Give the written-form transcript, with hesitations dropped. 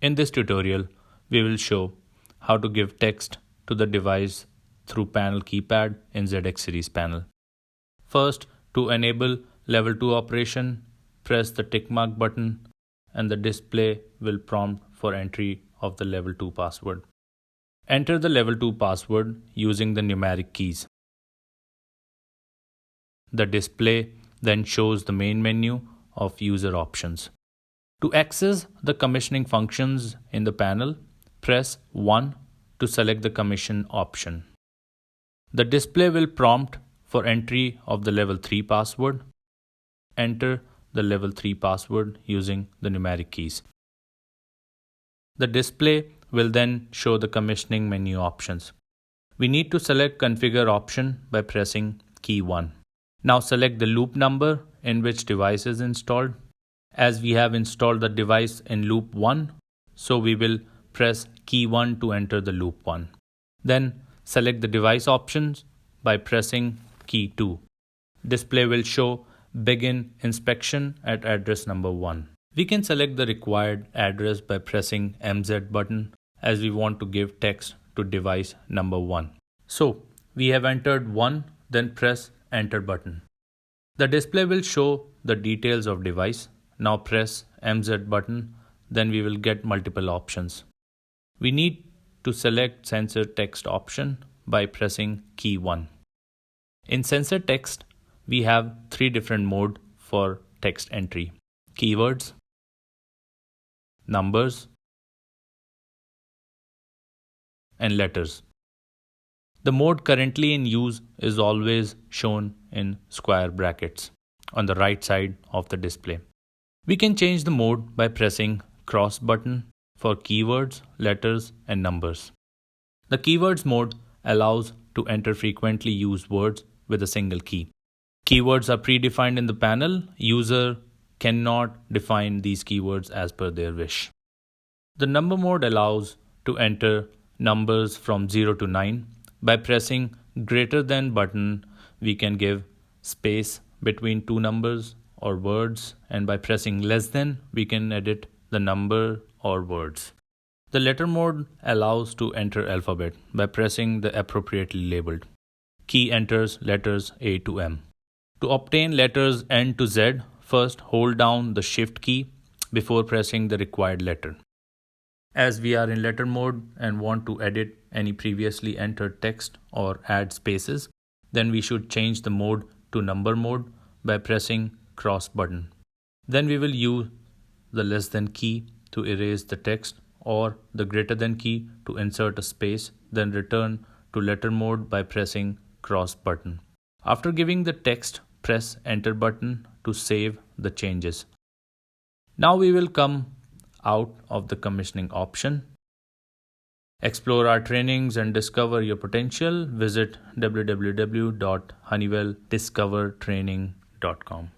In this tutorial, we will show how to give text to the device through panel keypad in ZX Series panel. First, to enable level 2 operation, press the tick mark button and the display will prompt for entry of the level 2 password. Enter the level 2 password using the numeric keys. The display then shows the main menu of user options. To access the commissioning functions in the panel, press 1 to select the commission option. The display will prompt for entry of the level 3 password. Enter the level 3 password using the numeric keys. The display will then show the commissioning menu options. We need to select configure option by pressing key 1. Now select the loop number in which device is installed. As we have installed the device in loop 1, so we will press key 1 to enter the loop 1. Then select the device options by pressing key 2. Display will show begin inspection at address number 1. We can select the required address by pressing MZ button as we want to give text to device number 1. So we have entered 1, then press enter button. The display will show the details of device. Now press MZ button, then we will get multiple options. We need to select censor text option by pressing key 1. In censor text, we have 3 different modes for text entry: keywords, numbers, and letters. The mode currently in use is always shown in square brackets on the right side of the display. We can change the mode by pressing cross button for keywords, letters, and numbers. The keywords mode allows to enter frequently used words with a single key. Keywords are predefined in the panel. User cannot define these keywords as per their wish. The number mode allows to enter numbers from 0 to 9. By pressing greater than button, we can give space between 2 numbers or words, and by pressing less than, we can edit the number or words. The letter mode allows to enter alphabet by pressing the appropriately labeled. Key enters letters A to M. To obtain letters N to Z, first hold down the shift key before pressing the required letter. As we are in letter mode and want to edit any previously entered text or add spaces, then we should change the mode to number mode by pressing cross button. Then we will use the less than key to erase the text or the greater than key to insert a space, then return to letter mode by pressing cross button. After giving the text, press enter button to save the changes. Now we will come out of the commissioning option. Explore our trainings and discover your potential. Visit www.honeywelldiscovertraining.com.